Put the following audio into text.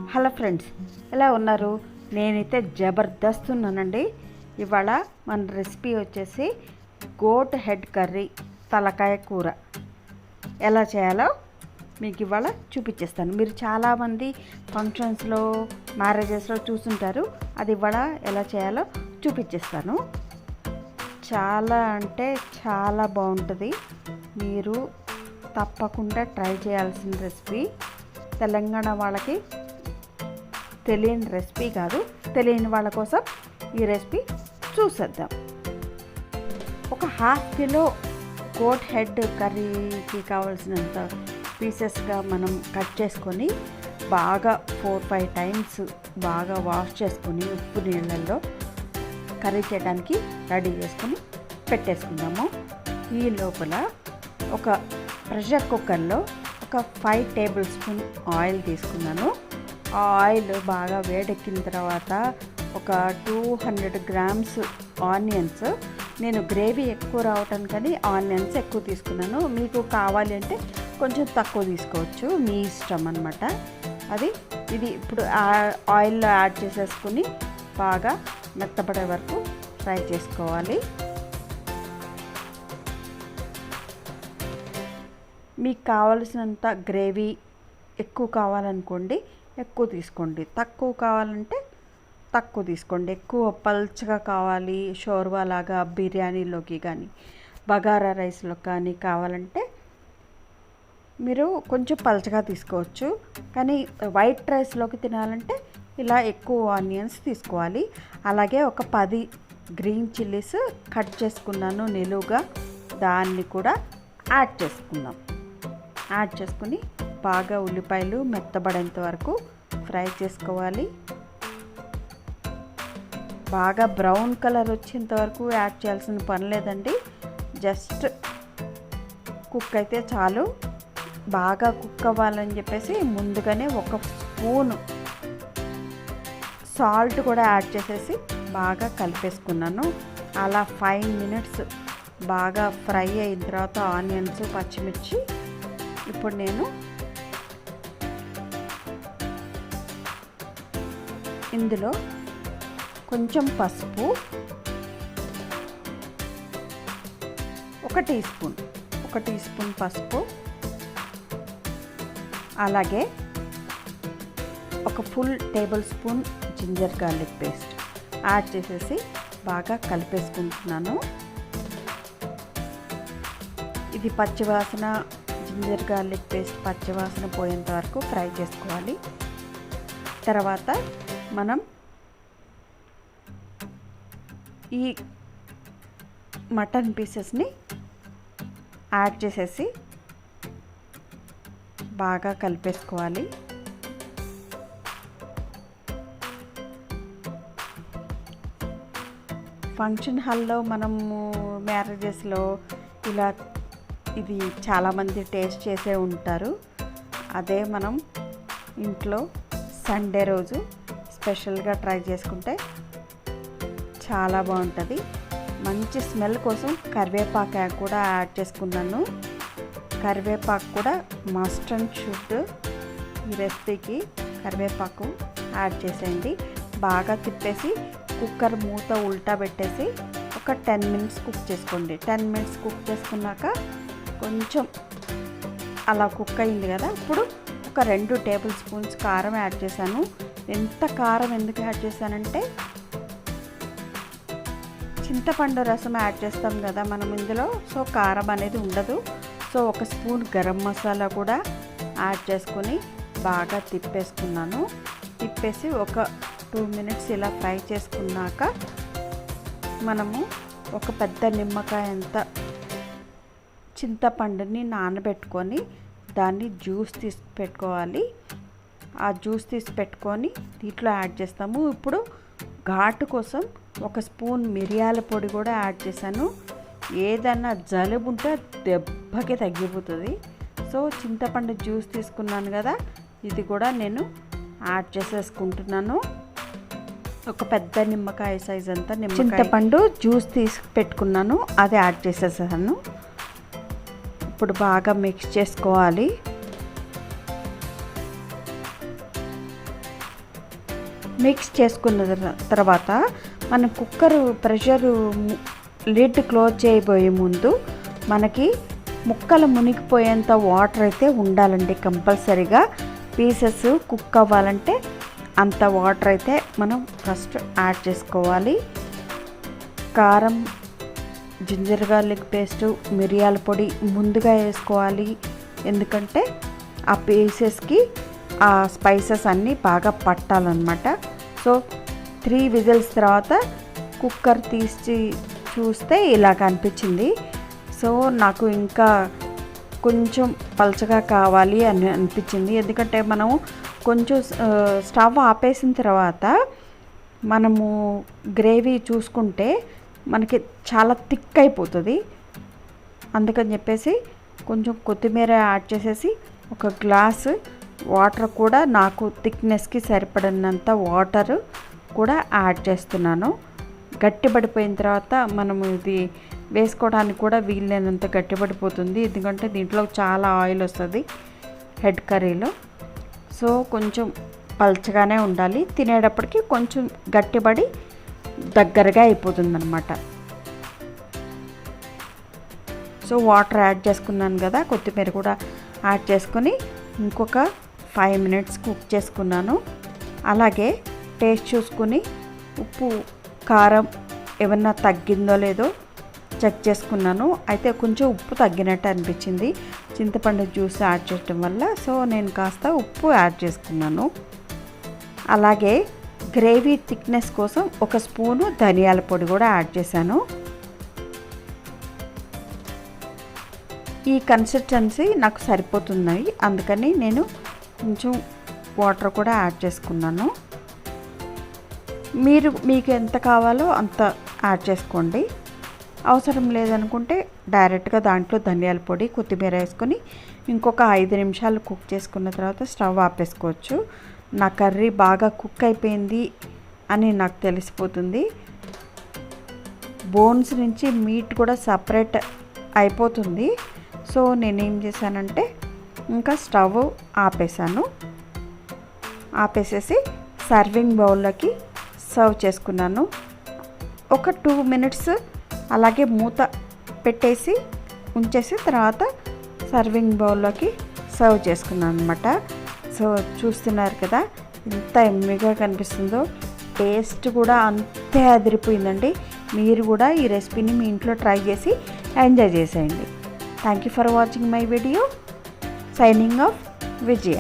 Hello friends, ఎలా ఉన్నారు? నేనైతే జబర్దస్త్ ఉన్నానండి. ఇవాళ మన రెసిపీ వచ్చేసి గోట్ హెడ్ కర్రీ, తలకాయ కూర ఎలా చేయాలో మీకు ఇవాళ చూపించేస్తాను. మీరు చాలామంది ఫంక్షన్స్లో, మ్యారేజెస్లో చూసుంటారు. అది ఇవాళ ఎలా చేయాలో చూపించేస్తాను. చాలా అంటే చాలా బాగుంటుంది. మీరు తప్పకుండా ట్రై చేయాల్సిన రెసిపీ. తెలంగాణ వాళ్ళకి తెలియని రెసిపీ కాదు, తెలియని వాళ్ళ కోసం ఈ రెసిపీ చూసేద్దాం. ఒక హాఫ్ కిలో గోట్ హెడ్ కర్రీకి కావాల్సినంత పీసెస్గా మనం కట్ చేసుకొని బాగా 4-5 టైమ్స్ బాగా వాష్ చేసుకొని ఉప్పు నీళ్ళల్లో కర్రీ చేయడానికి రెడీ చేసుకొని పెట్టేసుకుందాము. ఈ లోపల ఒక ప్రెషర్ కుక్కర్లో ఒక 5 టేబుల్ స్పూన్ ఆయిల్ తీసుకున్నాను. ఆ ఆయిల్ బాగా వేడెక్కిన తర్వాత ఒక 200 గ్రామ్స్ ఆనియన్స్, నేను గ్రేవీ ఎక్కువ రావటానికని ఆనియన్స్ ఎక్కువ తీసుకున్నాను. మీకు కావాలి అంటే కొంచెం తక్కువ తీసుకోవచ్చు, మీ ఇష్టం అన్నమాట. ఇది ఇప్పుడు ఆయిల్లో యాడ్ చేసేసుకుని బాగా మెత్తపడే వరకు ఫ్రై చేసుకోవాలి. మీకు కావలసినంత గ్రేవీ ఎక్కువ కావాలనుకోండి, ఎక్కువ తీసుకోండి. తక్కువ కావాలంటే తక్కువ తీసుకోండి. ఎక్కువ పల్చగా కావాలి, షోర్వా లాగా బిర్యానీలోకి కానీ బగారా రైస్లో కానీ కావాలంటే మీరు కొంచెం పల్చగా తీసుకోవచ్చు. కానీ వైట్ రైస్లోకి తినాలంటే ఇలా ఎక్కువ ఆనియన్స్ తీసుకోవాలి. అలాగే ఒక 10 గ్రీన్ చిల్లీస్ కట్ చేసుకున్నాను నిలువుగా, దాన్ని కూడా యాడ్ చేసుకుందాం. యాడ్ చేసుకుని బాగా ఉల్లిపాయలు మెత్తబడేంత వరకు ఫ్రై చేసుకోవాలి. బాగా బ్రౌన్ కలర్ వచ్చేంత వరకు యాడ్ చేయాల్సిన పని లేదండి, జస్ట్ కుక్ అయితే చాలు. బాగా కుక్ అవ్వాలని చెప్పేసి ముందుగానే ఒక స్పూన్ సాల్ట్ కూడా యాడ్ చేసేసి బాగా కలిపేసుకున్నాను. అలా 5 మినిట్స్ బాగా ఫ్రై అయిన తర్వాత ఆనియన్స్, పచ్చిమిర్చి, ఇప్పుడు నేను ఇందులో కొంచెం పసుపు, ఒక టీ స్పూన్ పసుపు, అలాగే ఒక full tablespoon ginger garlic paste add చేసేసి బాగా కలిపేసుకుంటున్నాను. ఇది పచ్చివాసన, జింజర్ గార్లిక్ పేస్ట్ పచ్చివాసన పోయేంత వరకు ఫ్రై చేసుకోవాలి. తర్వాత మనం ఈ మటన్ పీసెస్ని యాడ్ చేసేసి బాగా కలిపేసుకోవాలి. ఫంక్షన్ హాల్లో మనము మ్యారేజెస్లో ఇది చాలామంది టేస్ట్ చేసే ఉంటారు. అదే మనం ఇంట్లో సండే రోజు స్పెషల్గా ట్రై చేసుకుంటే చాలా బాగుంటుంది. మంచి స్మెల్ కోసం కరివేపాకు కూడా యాడ్ చేసుకున్నాను. కరివేపాకు కూడా మస్ట్ అండ్ షుడ్. ఈ రెసిపీకి కరివేపాకు యాడ్ చేసేయండి. బాగా తిప్పేసి కుక్కర్ మూత ఉల్టా పెట్టేసి ఒక 10 మినిట్స్ కుక్ చేసుకోండి. 10 మినిట్స్ కుక్ చేసుకున్నాక కొంచెం అలా కుక్ అయింది కదా, ఇప్పుడు ఒక 2 టేబుల్ స్పూన్స్ కారం యాడ్ చేశాను. ఎంత కారం ఎందుకు యాడ్ చేశానంటే చింతపండు రసం యాడ్ చేస్తాం కదా మనం ఇందులో, సో కారం అనేది ఉండదు. సో ఒక స్పూన్ గరం మసాలా కూడా యాడ్ చేసుకొని బాగా తిప్పేసుకున్నాను. తిప్పేసి ఒక 2 మినిట్స్ ఇలా ఫ్రై చేసుకున్నాక మనము ఒక పెద్ద నిమ్మకాయ అంత చింతపండుని నానబెట్టుకొని దాన్ని జ్యూస్ తీసి పెట్టుకోవాలి. ఆ జ్యూస్ తీసి పెట్టుకొని దీంట్లో యాడ్ చేస్తాము. ఇప్పుడు ఘాటు కోసం ఒక స్పూన్ మిరియాల పొడి కూడా యాడ్ చేశాను. ఏదన్నా జలుబు ఉంటే దెబ్బకి తగ్గిపోతుంది. సో చింతపండు జ్యూస్ తీసుకున్నాను కదా, ఇది కూడా నేను యాడ్ చేసేసుకుంటున్నాను. ఒక పెద్ద నిమ్మకాయ సైజ్ అంతా చింతపండు జ్యూస్ తీసి పెట్టుకున్నాను, అది యాడ్ చేసేసాను. ఇప్పుడు బాగా మిక్స్ చేసుకోవాలి. మిక్స్ చేసుకున్న తర్వాత మన కుక్కర్ ప్రెషర్ లిడ్ క్లోజ్ చేయబోయే ముందు మనకి ముక్కలు మునిగిపోయేంత వాటర్ అయితే ఉండాలండి. కంపల్సరీగా పీసెస్ కుక్ అవ్వాలంటే అంత వాటర్ అయితే మనం ఫస్ట్ యాడ్ చేసుకోవాలి. కారం, జింజర్ గార్లిక్ పేస్టు, మిరియాల పొడి ముందుగా వేసుకోవాలి. ఎందుకంటే ఆ పీసెస్కి ఆ స్పైసెస్ అన్నీ బాగా పట్టాలన్నమాట. సో 3 విజిల్స్ తర్వాత కుక్కర్ తీసి చూస్తే ఇలా కనిపించింది. సో నాకు ఇంకా కొంచెం పలచగా కావాలి అని అనిపించింది. ఎందుకంటే మనము కొంచెం స్టవ్ ఆపేసిన తర్వాత మనము గ్రేవీ చూసుకుంటే మనకి చాలా థిక్ అయిపోతుంది. అందుకని చెప్పేసి కొంచెం కొత్తిమీర యాడ్ చేసేసి ఒక గ్లాసు వాటర్ కూడా నాకు థిక్నెస్కి సరిపడినంత వాటర్ కూడా యాడ్ చేస్తున్నాను. గట్టిపడిపోయిన తర్వాత మనము ఇది వేసుకోవడానికి కూడా వీలైనంత గట్టిపడిపోతుంది. ఎందుకంటే దీంట్లో చాలా ఆయిల్ వస్తుంది హెడ్ కర్రీలో. సో కొంచెం పల్చగానే ఉండాలి. తినేటప్పటికి కొంచెం గట్టిపడి దగ్గరగా అయిపోతుంది అన్నమాట. సో వాటర్ యాడ్ చేసుకున్నాను కదా, కొత్తిమీర కూడా యాడ్ చేసుకొని ఇంకొక 5 మినిట్స్ కుక్ చేసుకున్నాను. అలాగే టేస్ట్ చూసుకుని ఉప్పు, కారం ఏమన్నా తగ్గిందో లేదో చెక్ చేసుకున్నాను. అయితే కొంచెం ఉప్పు తగ్గినట్టు అనిపించింది చింతపండు జ్యూస్ యాడ్ చేయడం వల్ల. సో నేను కాస్త ఉప్పు యాడ్ చేసుకున్నాను. అలాగే గ్రేవీ థిక్నెస్ కోసం 1 స్పూను ధనియాల పొడి కూడా యాడ్ చేశాను. ఈ కన్సిస్టెన్సీ నాకు సరిపోతున్నాయి, అందుకని నేను కొంచెం వాటర్ కూడా యాడ్ చేసుకున్నాను. మీకు ఎంత కావాలో అంత యాడ్ చేసుకోండి. అవసరం లేదనుకుంటే డైరెక్ట్గా దాంట్లో ధనియాల పొడి, కొత్తిమీర వేసుకొని ఇంకొక 5 నిమిషాలు కుక్ చేసుకున్న తర్వాత స్టవ్ ఆపేసుకోవచ్చు. నా కర్రీ బాగా కుక్ అయిపోయింది అని నాకు తెలిసిపోతుంది. బోన్స్ నుంచి మీట్ కూడా సపరేట్ అయిపోతుంది. సో నేనేం చేశానంటే ఇంకా స్టవ్ ఆపేసేసి సర్వింగ్ బౌల్లోకి సర్వ్ చేసుకున్నాను. ఒక 2 మినిట్స్ అలాగే మూత పెట్టేసి ఉంచేసి తర్వాత సర్వింగ్ బౌల్లోకి సర్వ్ చేసుకున్నాను అనమాట. సో చూస్తున్నారు కదా ఎంత ఎమ్మీగా కనిపిస్తుందో. టేస్ట్ కూడా అంతే అదిరిపోయిందండి. మీరు కూడా ఈ రెసిపీని మీ ఇంట్లో ట్రై చేసి ఎంజాయ్ చేసేయండి. Thank you for watching my video. Signing off, Vijaya.